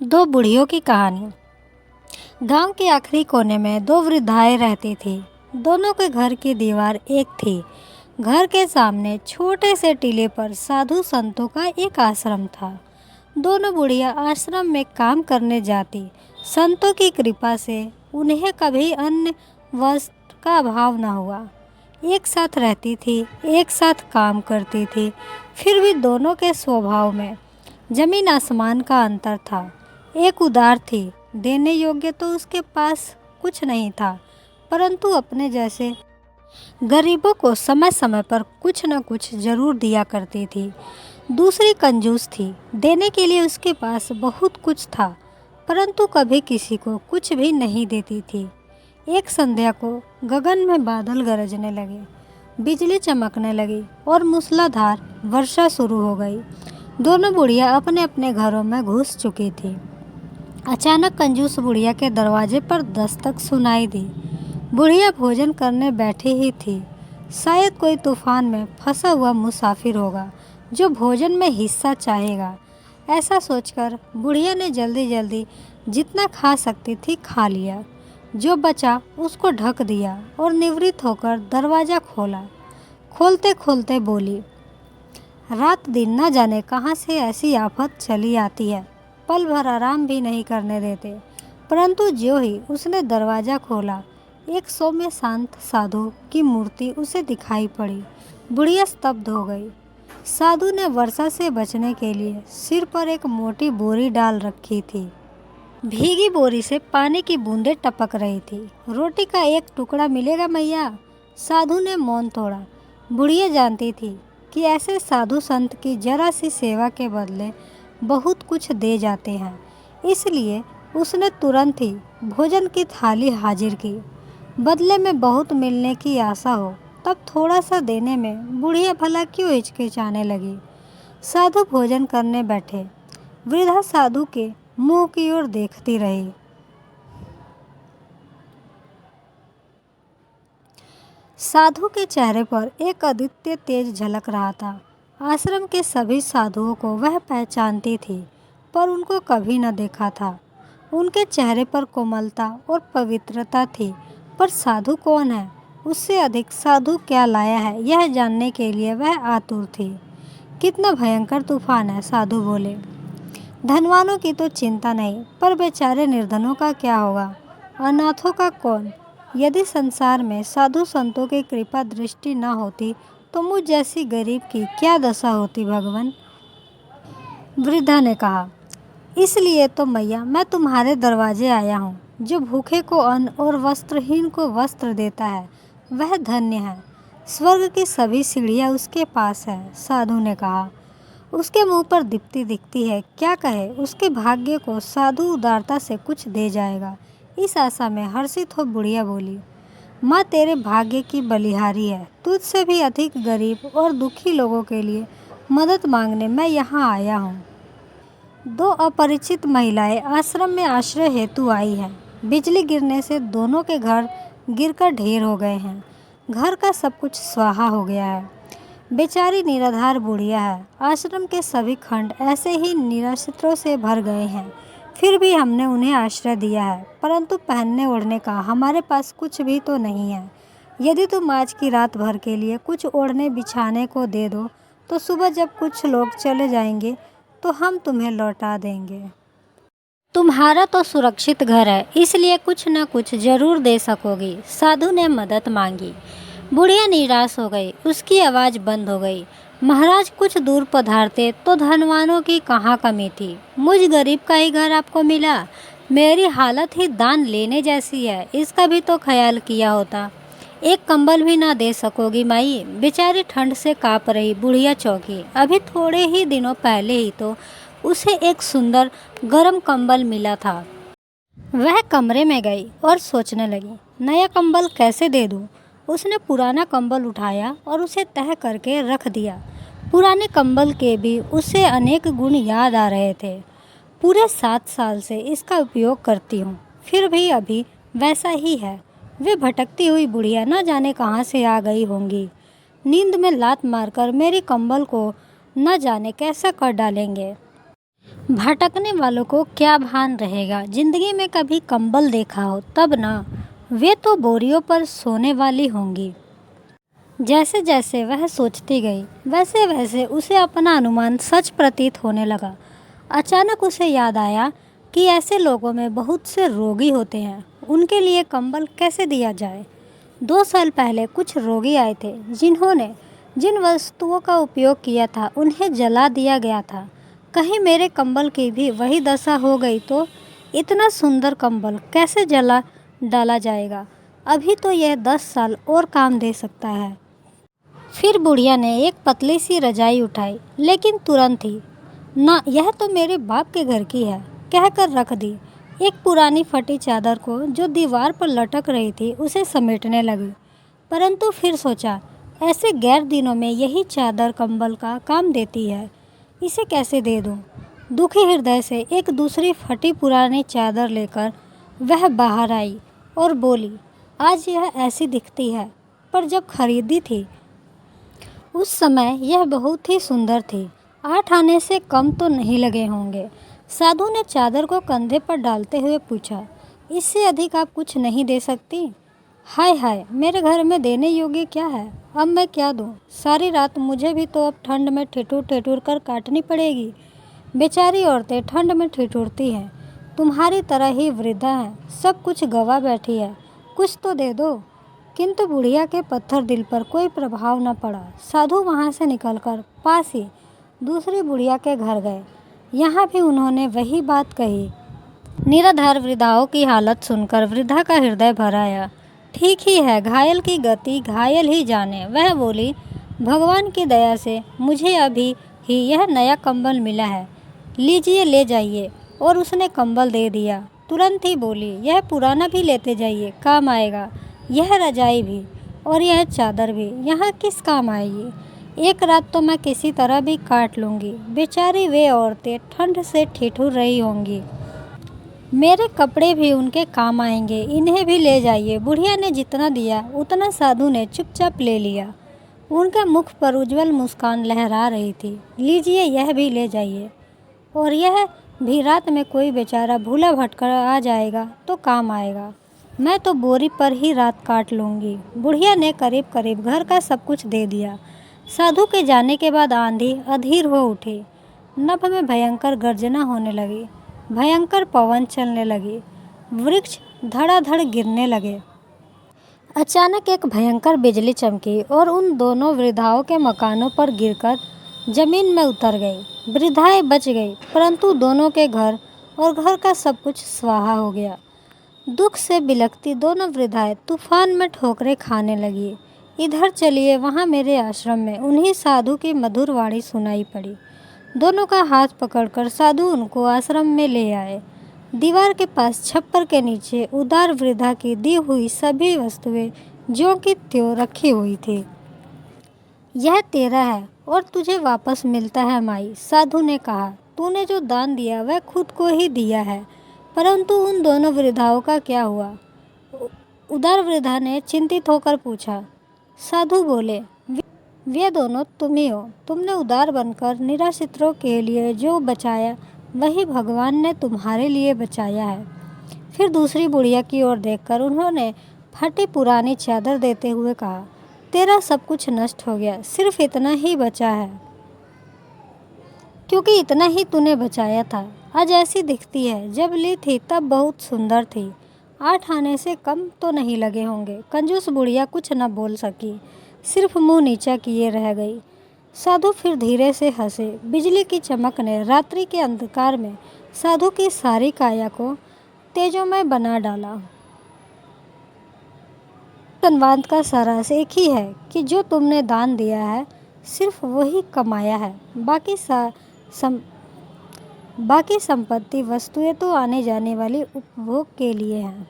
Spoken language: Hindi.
दो बुढ़ियों की कहानी। गांव के आखिरी कोने में दो वृद्धाएं रहती थी। दोनों के घर की दीवार एक थी। घर के सामने छोटे से टीले पर साधु संतों का एक आश्रम था। दोनों बुढ़िया आश्रम में काम करने जाती। संतों की कृपा से उन्हें कभी अन्न वस्त्र का अभाव न हुआ। एक साथ रहती थी, एक साथ काम करती थी। फिर भी दोनों के स्वभाव में जमीन आसमान का अंतर था। एक उदार थी, देने योग्य तो उसके पास कुछ नहीं था, परंतु अपने जैसे गरीबों को समय समय पर कुछ न कुछ जरूर दिया करती थी। दूसरी कंजूस थी, देने के लिए उसके पास बहुत कुछ था, परंतु कभी किसी को कुछ भी नहीं देती थी। एक संध्या को गगन में बादल गरजने लगे, बिजली चमकने लगी और मूसलाधार वर्षा शुरू हो गई। दोनों बुढ़िया अपने अपने घरों में घुस चुकी थी। अचानक कंजूस बुढ़िया के दरवाजे पर दस्तक सुनाई दी। बुढ़िया भोजन करने बैठी ही थी। शायद कोई तूफान में फंसा हुआ मुसाफिर होगा जो भोजन में हिस्सा चाहेगा। ऐसा सोचकर बुढ़िया ने जल्दी जल्दी जितना खा सकती थी खा लिया। जो बचा उसको ढक दिया और निवृत्त होकर दरवाज़ा खोला। खोलते खोलते बोली, रात दिन न जाने कहाँ से ऐसी आफत चली आती है, पल भर आराम भी नहीं करने देते। परंतु ज्यों ही उसने दरवाज़ा खोला, एक सौम्य शांत साधु की मूर्ति उसे दिखाई पड़ी। बुढ़िया स्तब्ध हो गई। साधु ने वर्षा से बचने के लिए सिर पर एक मोटी बोरी डाल रखी थी। भीगी बोरी से पानी की बूंदें टपक रही थी। रोटी का एक टुकड़ा मिलेगा मैया? साधु ने मौन तोड़ा। बुढ़िया जानती थी कि ऐसे साधु संत की जरा सी सेवा के बदले बहुत कुछ दे जाते हैं, इसलिए उसने तुरंत ही भोजन की थाली हाजिर की। बदले में बहुत मिलने की आशा हो तब थोड़ा सा देने में बुढ़िया भला क्यों हिचकिचाने लगी। साधु भोजन करने बैठे। वृद्धा साधु के मुंह की ओर देखती रही। साधु के चेहरे पर एक अद्वितीय तेज झलक रहा था। आश्रम के सभी साधुओं को वह पहचानती थी, पर उनको कभी न देखा था। उनके चेहरे पर कोमलता और पवित्रता थी, पर साधु कौन है? उससे अधिक साधु क्या लाया है, यह जानने के लिए वह आतुर थी। कितना भयंकर तूफान है, साधु बोले। धनवानों की तो चिंता नहीं, पर बेचारे निर्धनों का क्या होगा? अनाथों का कौन? यदि संसार में साधु संतों की कृपा दृष्टि न होती तो मुझ जैसी गरीब की क्या दशा होती भगवान। वृद्धा ने कहा, इसलिए तो मैया मैं तुम्हारे दरवाजे आया हूँ। जो भूखे को अन्न और वस्त्रहीन को वस्त्र देता है वह धन्य है। स्वर्ग की सभी सीढ़ियाँ उसके पास है, साधु ने कहा। उसके मुंह पर दीप्ति दिखती है, क्या कहे। उसके भाग्य को साधु उदारता से कुछ दे जाएगा। इस आशा में हर्षित हो बुढ़िया बोली, माँ तेरे भाग्य की बलिहारी है। तुझसे भी अधिक गरीब और दुखी लोगों के लिए मदद मांगने मैं यहाँ आया हूँ। दो अपरिचित महिलाएं आश्रम में आश्रय हेतु आई हैं। बिजली गिरने से दोनों के घर गिरकर ढेर हो गए हैं। घर का सब कुछ स्वाहा हो गया है। बेचारी निराधार बुढ़िया है। आश्रम के सभी खंड ऐसे ही निराश्रितों से भर गए हैं। फिर भी हमने उन्हें आश्रय दिया है, परंतु पहनने ओढ़ने का हमारे पास कुछ भी तो नहीं है। यदि तुम आज की रात भर के लिए कुछ ओढ़ने बिछाने को दे दो तो सुबह जब कुछ लोग चले जाएंगे तो हम तुम्हें लौटा देंगे। तुम्हारा तो सुरक्षित घर है, इसलिए कुछ न कुछ जरूर दे सकोगी। साधु ने मदद मांगी। बुढ़िया निराश हो गई। उसकी आवाज़ बंद हो गई। महाराज कुछ दूर पधारते तो धनवानों की कहाँ कमी थी। मुझ गरीब का ही घर आपको मिला। मेरी हालत ही दान लेने जैसी है, इसका भी तो ख्याल किया होता। एक कंबल भी ना दे सकोगी माई? बेचारी ठंड से काँप रही बुढ़िया चौंकी। अभी थोड़े ही दिनों पहले ही तो उसे एक सुंदर गर्म कंबल मिला था। वह कमरे में गई और सोचने लगी, नया कंबल कैसे दे दूँ। उसने पुराना कंबल उठाया और उसे तह करके रख दिया। पुराने कंबल के भी उसे अनेक गुण याद आ रहे थे। पूरे 7 साल से इसका उपयोग करती हूँ, फिर भी अभी वैसा ही है। वे भटकती हुई बुढ़िया न जाने कहाँ से आ गई होंगी। नींद में लात मारकर मेरी कंबल को न जाने कैसा कर डालेंगे। भटकने वालों को क्या भान रहेगा, जिंदगी में कभी कंबल देखा हो तब ना, वे तो बोरियों पर सोने वाली होंगी। जैसे जैसे वह सोचती गई वैसे वैसे उसे अपना अनुमान सच प्रतीत होने लगा। अचानक उसे याद आया कि ऐसे लोगों में बहुत से रोगी होते हैं, उनके लिए कंबल कैसे दिया जाए। 2 साल पहले कुछ रोगी आए थे जिन्होंने जिन वस्तुओं का उपयोग किया था उन्हें जला दिया गया था। कहीं मेरे कंबल की भी वही दशा हो गई तो इतना सुंदर कंबल कैसे जला डाला जाएगा। अभी तो यह 10 साल और काम दे सकता है। फिर बुढ़िया ने एक पतली सी रजाई उठाई, लेकिन तुरंत ही, ना, यह तो मेरे बाप के घर की है, कहकर रख दी। एक पुरानी फटी चादर को जो दीवार पर लटक रही थी उसे समेटने लगी, परंतु फिर सोचा, ऐसे गैर दिनों में यही चादर कंबल का काम देती है, इसे कैसे दे दूं। दुखी हृदय से एक दूसरी फटी पुरानी चादर लेकर वह बाहर आई और बोली, आज यह ऐसी दिखती है, पर जब खरीदी थी उस समय यह बहुत ही सुंदर थी। 8 आने से कम तो नहीं लगे होंगे। साधु ने चादर को कंधे पर डालते हुए पूछा, इससे अधिक आप कुछ नहीं दे सकती। हाय हाय, मेरे घर में देने योग्य क्या है, अब मैं क्या दूं। सारी रात मुझे भी तो अब ठंड में ठिठुर ठिठुर कर काटनी पड़ेगी। बेचारी औरतें ठंड में ठिठुरती हैं, तुम्हारी तरह ही वृद्धा हैं, सब कुछ गवा बैठी है, कुछ तो दे दो। किंतु बुढ़िया के पत्थर दिल पर कोई प्रभाव न पड़ा। साधु वहाँ से निकलकर पास ही दूसरी बुढ़िया के घर गए। यहाँ भी उन्होंने वही बात कही। निराधार वृद्धाओं की हालत सुनकर वृद्धा का हृदय भर आया। ठीक ही है, घायल की गति घायल ही जाने। वह बोली, भगवान की दया से मुझे अभी ही यह नया कंबल मिला है, लीजिए ले जाइए। और उसने कंबल दे दिया। तुरंत ही बोली, यह पुराना भी लेते जाइए, काम आएगा। यह रजाई भी और यह चादर भी यहाँ किस काम आएगी। एक रात तो मैं किसी तरह भी काट लूँगी। बेचारी वे औरतें ठंड से ठिठुर रही होंगी, मेरे कपड़े भी उनके काम आएंगे, इन्हें भी ले जाइए। बुढ़िया ने जितना दिया उतना साधु ने चुपचाप ले लिया। उनके मुख पर उज्जवल मुस्कान लहरा रही थी। लीजिए, यह भी ले जाइए, और यह भी रात में कोई बेचारा भूला भटका आ जाएगा तो काम आएगा। मैं तो बोरी पर ही रात काट लूँगी। बुढ़िया ने करीब करीब घर का सब कुछ दे दिया। साधु के जाने के बाद आंधी अधीर हो उठी। नभ में भयंकर गर्जना होने लगी, भयंकर पवन चलने लगी, वृक्ष धड़ाधड़ गिरने लगे। अचानक एक भयंकर बिजली चमकी और उन दोनों वृद्धाओं के मकानों पर गिरकर जमीन में उतर गई। वृद्धाएं बच गई, परंतु दोनों के घर और घर का सब कुछ स्वाहा हो गया। दुख से बिलखती दोनों वृद्धाएं तूफान में ठोकरें खाने लगी। इधर चलिए, वहाँ मेरे आश्रम में उन्हीं साधु की मधुर वाणी सुनाई पड़ी। दोनों का हाथ पकड़कर साधु उनको आश्रम में ले आए। दीवार के पास छप्पर के नीचे उदार वृद्धा की दी हुई सभी वस्तुएं ज्यों की त्यों रखी हुई थी। यह तेरा है और तुझे वापस मिलता है माई, साधु ने कहा। तूने जो दान दिया वह खुद को ही दिया है, परंतु उन दोनों वृद्धाओं का क्या हुआ? उदार वृद्धा ने चिंतित होकर पूछा। साधु बोले, वे दोनों तुम ही हो। तुमने उदार बनकर निराश्रितों के लिए जो बचाया वही भगवान ने तुम्हारे लिए बचाया है। फिर दूसरी बुढ़िया की ओर देखकर उन्होंने फटी पुरानी चादर देते हुए कहा, तेरा सब कुछ नष्ट हो गया, सिर्फ इतना ही बचा है, क्योंकि इतना ही तूने बचाया था। आज ऐसी दिखती है, जब ली थी तब बहुत सुंदर थी। 8 आने से कम तो नहीं लगे होंगे। कंजूस बुढ़िया कुछ न बोल सकी, सिर्फ मुंह नीचा किए रह गई। साधु फिर धीरे से हंसे। बिजली की चमक ने रात्रि के अंधकार में साधु की सारी काया को तेजोमय बना डाला। संवाद का सारांश एक ही है कि जो तुमने दान दिया है सिर्फ वही कमाया है, बाकी संपत्ति वस्तुएं तो आने जाने वाली उपभोग के लिए हैं।